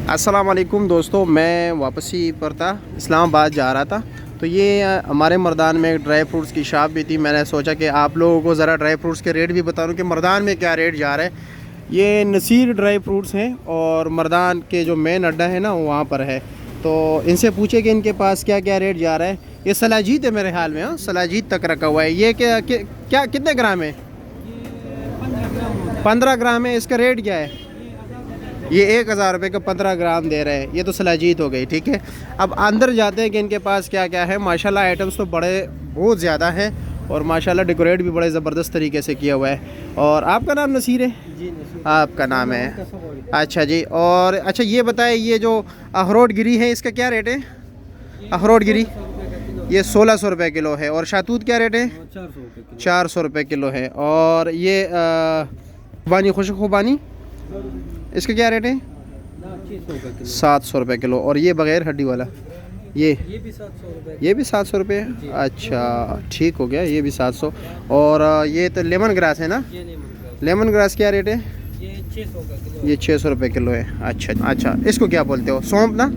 अस्सलाम वालेकुम दोस्तों, मैं वापसी पर था, इस्लामाबाद जा रहा था। तो ये हमारे मर्दान में एक ड्राई फ्रूट्स की शॉप भी थी। मैंने सोचा कि आप लोगों को ज़रा ड्राई फ्रूट्स के रेट भी बता दूँ कि मर्दान में क्या रेट जा रहा है। ये नसीर ड्राई फ्रूट्स हैं और मर्दान के जो मेन अड्डा है ना वो वहाँ पर है। तो इनसे पूछे कि इनके पास क्या क्या रेट जा रहा है। ये सलाजीत है मेरे ख्याल में, हाँ सलाजीत तक रखा हुआ है। ये क्या कितने ग्राम है? 15 ग्राम है। इसका रेट क्या है? ये 1000 रुपये का 15 ग्राम दे रहे हैं। ये तो सलाजीत हो गई, ठीक है। अब अंदर जाते हैं कि इनके पास क्या क्या है। माशाल्लाह आइटम्स तो बड़े बहुत ज़्यादा है और माशाल्लाह डेकोरेट भी बड़े ज़बरदस्त तरीके से किया हुआ है। और आपका नाम नसीर है? जी नसीर। आपका नाम है, अच्छा जी। और अच्छा ये बताएं, ये जो अखरोट गिरी है इसका क्या रेट है? अखरोट गिरी ये 1600 रुपये किलो है। और शातूत क्या रेट है? 400 रुपये किलो है। और ये खुबानी खुशक खुबानी इसका क्या रेट है? 700 रुपये किलो। और ये बग़ैर हड्डी वाला ये भी 700 रुपये। ये भी 700 रुपये है। अच्छा ठीक हो गया, ये भी 700। और ये तो लेमन ग्रास है ना? लेमन ग्रास क्या रेट है? ये 600 का किलो। ये 600 रुपये किलो है। अच्छा इसको क्या बोलते हो? सौंफ ना?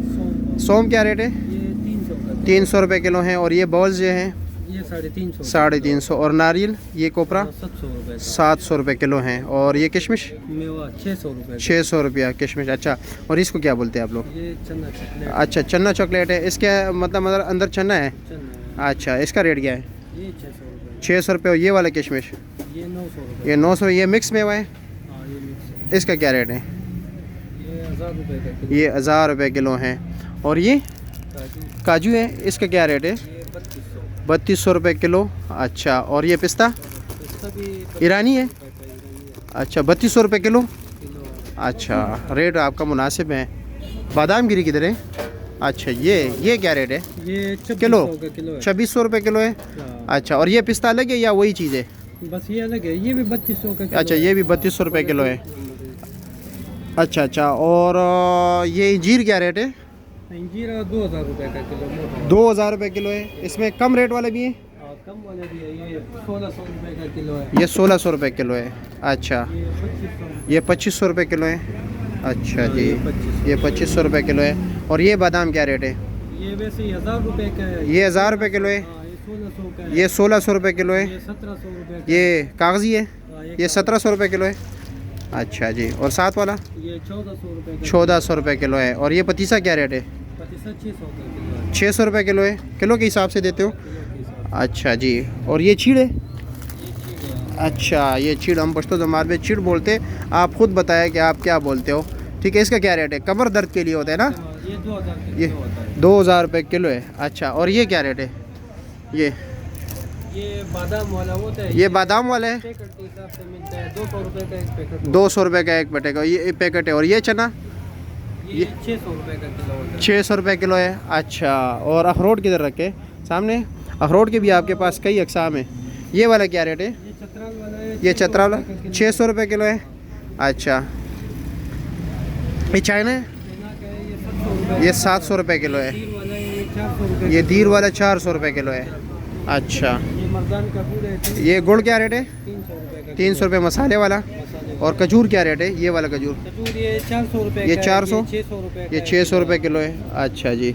सौंफ क्या रेट है? ये 300 का। 300 रुपये किलो है। और ये बॉल्स जो हैं ये 350। 350। और नारियल ये कोपरा 700 रुपये। 700 रुपये किलो हैं। और ये किशमिश मेवा 600 रुपये। 600 रुपया किशमिश। अच्छा और इसको क्या बोलते हैं आप लोग? ये चना चॉकलेट। अच्छा चन्ना चॉकलेट है। इसके मतलब अंदर चन्ना है। चना अच्छा इसका रेट क्या है? ये 600 रुपये। 600 रुपये। और ये वाला किशमिश ये 900 रुपये। ये 900। ये मिक्स मेवा है, हाँ ये मिक्स है। इसका क्या रेट है? ये 1000 रुपये का किलो। ये 1000 रुपये किलो हैं। और ये काजू काजू है, इसका क्या रेट है? ये 3200। 3200 रुपये किलो। अच्छा और ये पिस्ता इसका भी ईरानी है? 3200 रुपये का ईरानी है अच्छा 3200 रुपये किलो। किलो। अच्छा रेट आपका मुनासिब है। बादाम गिरी किधर है? अच्छा ये क्या रेट है? ये किलो 2600 का किलो है। 2600 रुपये किलो है। हाँ, अच्छा और ये पिस्ता अलग है या वही चीज़ है? बस ये अलग है। ये भी 3200 का किलो अच्छा है। ये भी 3200 रुपये किलो है। अच्छा और ये इंजीर क्या रेट है? अंजीर 2000 रुपये का किलो मोटा। 2000 रुपये किलो है। इसमें कम रेट वाले भी हैं? और कम वाले भी है। ये 1600 रुपये का किलो है। ये 1600 रुपये किलो है। अच्छा ये 2500। ये 2500 रुपये किलो है। अच्छा हाँ, जी ये 2500। ये 2500 रुपये किलो है। और ये बादाम क्या रेट है? ये वैसे ही 1000 रुपये का है। ये 1000 रुपये किलो है। हाँ, ये 1600 का है। ये 1600 रुपये किलो है। ये 1700 रुपये का ये कागज़ी है, हाँ, ये 1700 रुपये किलो है। अच्छा जी। और साथ वाला ये 1400 रुपये का 1400 रुपये किलो है। और ये पतीसा क्या रेट है? पतीसा 600 का किलो है। 600 रुपये किलो है। किलो के हिसाब से देते हो? किलो के हिसाब अच्छा जी। और ये चीड़ है? से। ये चीज़ है। अच्छा ये चीड़ हम पश्तो ज़बान में चीड़ बोलते। आप खुद बताएं कि आप क्या बोलते हो, ठीक है। इसका क्या रेट है? कमर दर्द के लिए होता है ना? हाँ, ये 2000 का ये किलो होता है। 2000 रुपये किलो है। अच्छा और ये क्या रेट है? ये बादाम वाला होता है। ये बादाम वाला है। पैकेट के हिसाब से मिलता है। 200 रुपये का एक पैकेट। 200 रुपये का एक पैकेट, ये पैकेट है। और ये चना ये 600 रुपये का किलो होता है। 600 रुपये किलो है। अच्छा और अखरोट किधर रखे? सामने अखरोट के भी आपके पास कई अकसाम है। ये वाला क्या रेट है? ये चतराल वाला है। ये 600 चतरा वाला रुपये का किलो। 600 रुपये किलो है। अच्छा ये चाइना है, चाइना का है। ये 700 रुपये। ये 700 रुपये किलो है। दीर वाला है। ये 400 रुपये। ये दीर वाला 400 रुपये किलो है। अच्छा ये मर्दान का गुड़ है। ये गुड़ क्या रेट है? 300 रुपये का 300 रुपये मसाले वाला। मसाले। और खजूर क्या रेट है? ये वाला खजूर खजूर ये 400 रुपये ये का है। 400? 600 रुपये का ये है। 600 रुपये किलो है। अच्छा जी।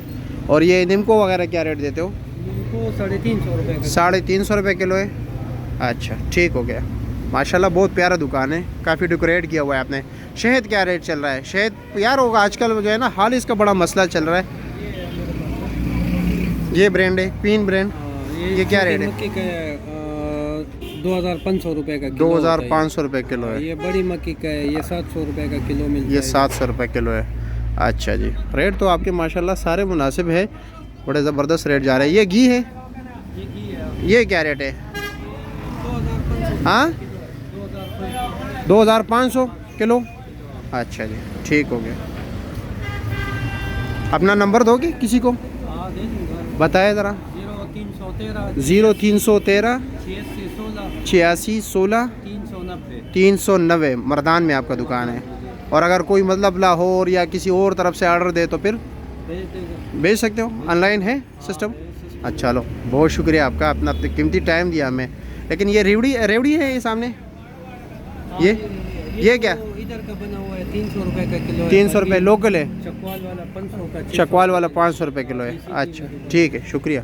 और ये नीमको वगैरह क्या रेट देते हो? इनको 350 रुपये का। 350 रुपये किलो है। अच्छा ठीक हो गया। माशाल्लाह बहुत प्यारा दुकान है, काफ़ी डेकोरेट किया हुआ है आपने। शहद क्या रेट चल रहा है? शहद यार होगा आजकल जो है ना, हाल इसका बड़ा मसला चल रहा है। ये ब्रांड है क्वीन ब्रांड। ये क्या रेट है? मक्की का 2500 रुपये का किलो। 2500 रुपये किलो है। ये बड़ी मक्की का है। ये 700 रुपये का किलो मिलता है। ये 700 रुपये किलो है। अच्छा जी। रेट तो आपके माशाल्लाह सारे मुनासिब है, बड़े ज़बरदस्त रेट जा रहे हैं। ये घी है, ये घी है। ये क्या रेट है? 2500 हाँ 2500। 2500 किलो। अच्छा जी ठीक हो गया। अपना नंबर दोगे किसी को? हाँ दे दूँगा। बताए ज़रा। 0313 0313 86 86 16 16 390। 390 मर्दान में आपका दुकान है। और अगर कोई मतलब लाहौर या किसी और तरफ से ऑर्डर दे तो फिर भेज देगा। भेज सकते हो? ऑनलाइन है सिस्टम? अच्छा लो बहुत शुक्रिया आपका, अपना कीमती टाइम दिया हमें। लेकिन ये रेवड़ी है ये सामने, ये क्या? तो इधर का बना हुआ है। 300 रुपये का किलो है। 300 रुपये लोकल है। चकवा 500 का, चकवाल वाला 500 रुपये किलो है। अच्छा ठीक है, शुक्रिया।